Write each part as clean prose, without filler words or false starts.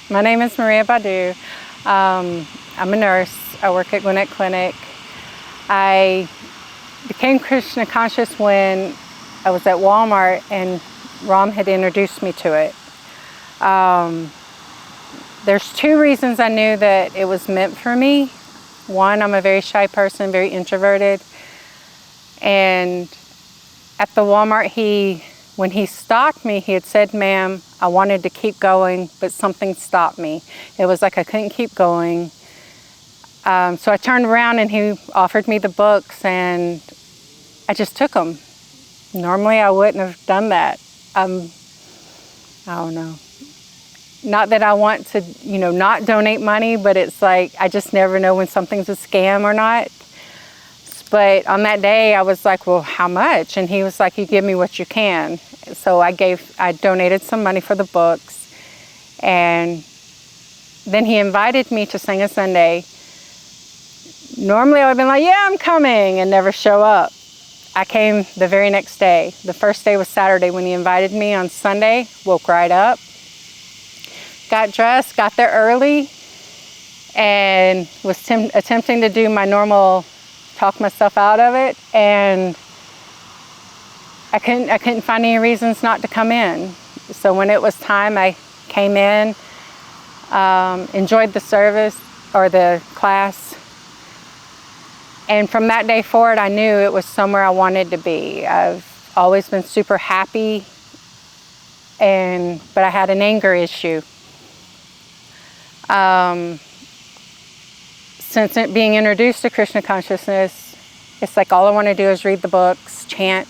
My name is Maria Badu. I'm a nurse. I work at Gwinnett Clinic. I became Krishna Conscious when I was at Walmart and Ram had introduced me to it. There's two reasons I knew that it was meant for me. One, I'm a very shy person, very introverted. And at the Walmart, when he stopped me, he had said, "Ma'am, I wanted to keep going, but something stopped me." It was like I couldn't keep going. So I turned around and he offered me the books and I just took them. Normally I wouldn't have done that. I don't know. Not that I want to, not donate money, but it's like I just never know when something's a scam or not. But on that day I was like, "Well, how much?" And he was like, "You give me what you can." So I donated some money for the books. And then he invited me to sing a Sunday. Normally I would have been like, "Yeah, I'm coming," and never show up. I came the very next day. The first day was Saturday when he invited me. On Sunday, woke right up, got dressed, got there early, and was attempting to do my normal talk myself out of it, and I couldn't find any reasons not to come in. So when it was time, I came in, enjoyed the service or the class, and from that day forward, I knew it was somewhere I wanted to be. I've always been super happy, but I had an anger issue. Since being introduced to Krishna Consciousness, it's like all I want to do is read the books, chant.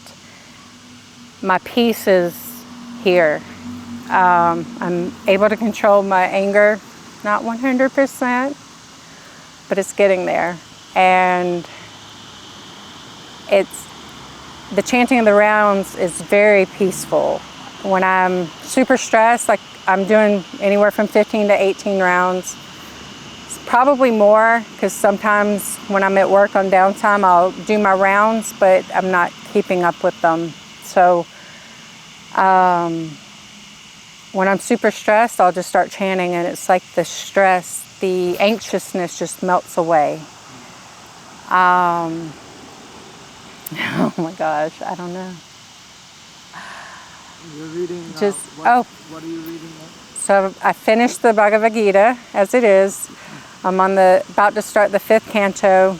My peace is here. I'm able to control my anger, not 100%, but it's getting there. And the chanting of the rounds is very peaceful. When I'm super stressed, like I'm doing anywhere from 15 to 18 rounds. Probably more, because sometimes when I'm at work on downtime, I'll do my rounds, but I'm not keeping up with them. So when I'm super stressed, I'll just start chanting, and it's like the stress, the anxiousness just melts away. Oh my gosh, I don't know. You're reading, what are you reading now? So I finished the Bhagavad Gita as it is. I'm about to start the 5th canto.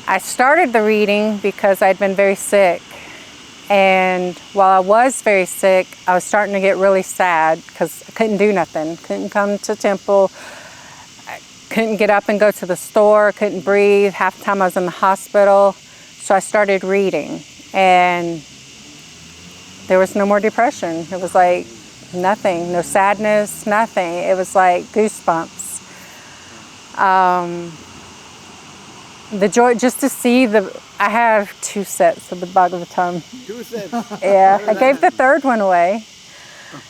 I started the reading because I'd been very sick. And while I was very sick, I was starting to get really sad because I couldn't do nothing. Couldn't come to temple. I couldn't get up and go to the store. Couldn't breathe. Half the time I was in the hospital. So I started reading. And there was no more depression. It was like nothing, no sadness, nothing. It was like goosebumps. The joy just to see I have 2 sets of the Bhagavatam. 2 sets? Yeah, I gave the 3rd one away.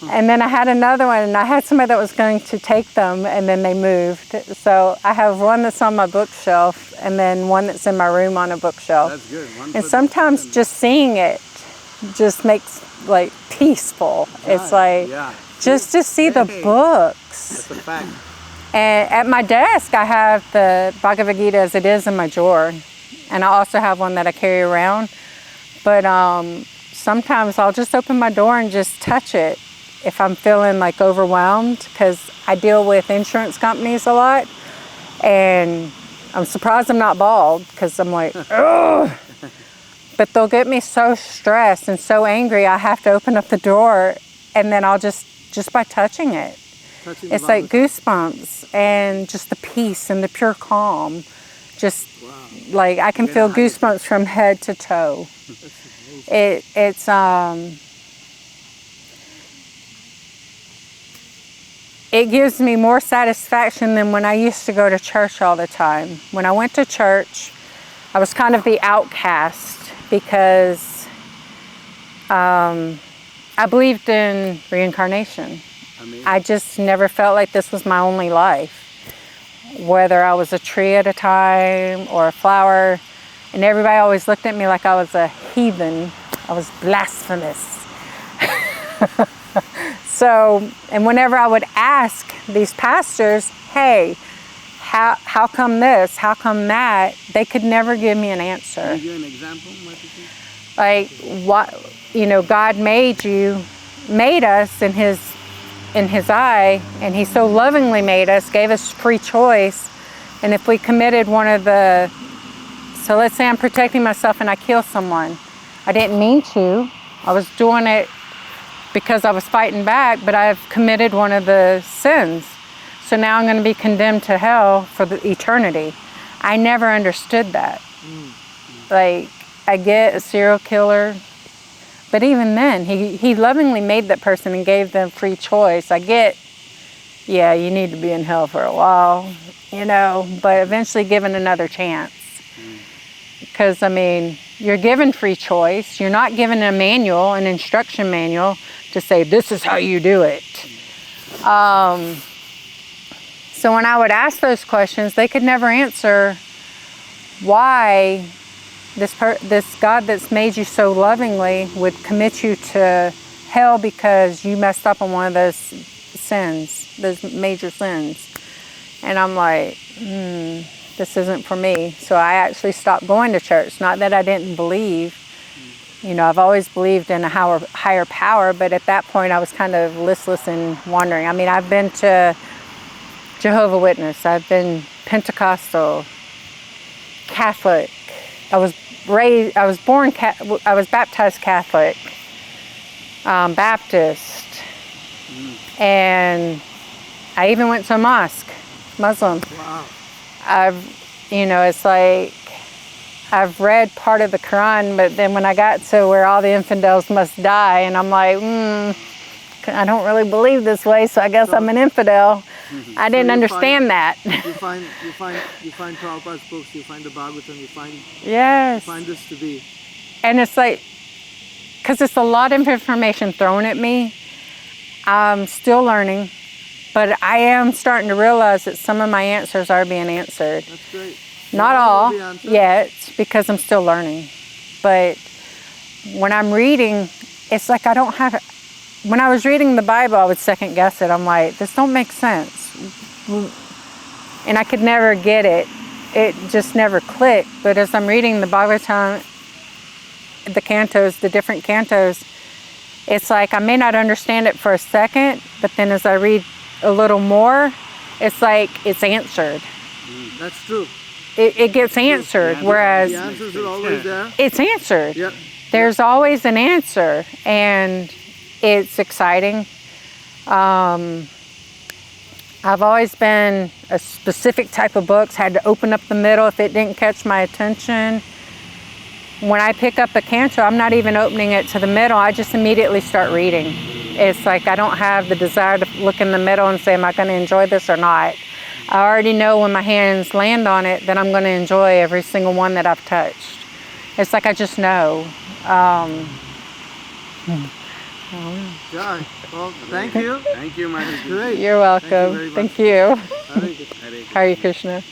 And then I had another one, and I had somebody that was going to take them, and then they moved. So I have one that's on my bookshelf, and then one that's in my room on a bookshelf. That's good. And sometimes just seeing it just makes like peaceful. It's like just to see the books. That's a fact. And at my desk, I have the Bhagavad Gita as it is in my drawer, and I also have one that I carry around. But sometimes I'll just open my door and just touch it if I'm feeling like overwhelmed, because I deal with insurance companies a lot, and I'm surprised I'm not bald, because I'm like, ugh. But they'll get me so stressed and so angry, I have to open up the door, and then I'll just by touching it. It's like goosebumps, and just the peace and the pure calm. Just like I can feel goosebumps from head to toe. It gives me more satisfaction than when I used to go to church all the time. When I went to church, I was kind of the outcast, because I believed in reincarnation. I just never felt like this was my only life. Whether I was a tree at a time or a flower, and everybody always looked at me like I was a heathen. I was blasphemous. So, and whenever I would ask these pastors, hey, how come this? How come that? They could never give me an answer. Can you give an example? Like, what, God made us in His eye, and He so lovingly made us, gave us free choice. And if we committed so let's say I'm protecting myself and I kill someone. I didn't mean to. I was doing it because I was fighting back, but I've committed one of the sins. So now I'm going to be condemned to hell for the eternity. I never understood that. Like, I get a serial killer, but even then, he lovingly made that person and gave them free choice. I get, yeah, you need to be in hell for a while, but eventually given another chance. Because, you're given free choice. You're not given a manual, an instruction manual, to say, this is how you do it. So when I would ask those questions, they could never answer why this God that's made you so lovingly would commit you to hell because you messed up on one of those sins, those major sins. And I'm like, this isn't for me. So I actually stopped going to church. Not that I didn't believe. I've always believed in a higher power, but at that point I was kind of listless and wandering. I've been to Jehovah's Witness. I've been Pentecostal, Catholic. I was baptized Catholic, Baptist, and I even went to a mosque, Muslim. Wow. It's like I've read part of the Quran, but then when I got to where all the infidels must die, and I'm like, I don't really believe this way, so I guess I'm an infidel. I didn't understand that. You find Prabhupada's books, you find the Bhagavatam, you find this to be. And it's like, because it's a lot of information thrown at me. I'm still learning, but I am starting to realize that some of my answers are being answered. That's great. Not all yet, because I'm still learning. But when I'm reading, it's like I don't have it. When I was reading the Bible, I would second guess it. I'm like, this don't make sense. And I could never get it. It just never clicked. But as I'm reading the Bhagavatam, the cantos, the different cantos, it's like I may not understand it for a second, but then as I read a little more, it's like it's answered. That's true. It gets answered, whereas the answers are always there. It's answered. Yep. There's always an answer, and it's exciting. I've always been a specific type of books, had to open up the middle if it didn't catch my attention. When I pick up a canto, I'm not even opening it to the middle, I just immediately start reading. It's like I don't have the desire to look in the middle and say, am I going to enjoy this or not? I already know when my hands land on it that I'm going to enjoy every single one that I've touched. It's like I just know. Yeah. Well, thank you. Thank you, Madam. Great. You're welcome. Thank you. Very good. Hare Krishna.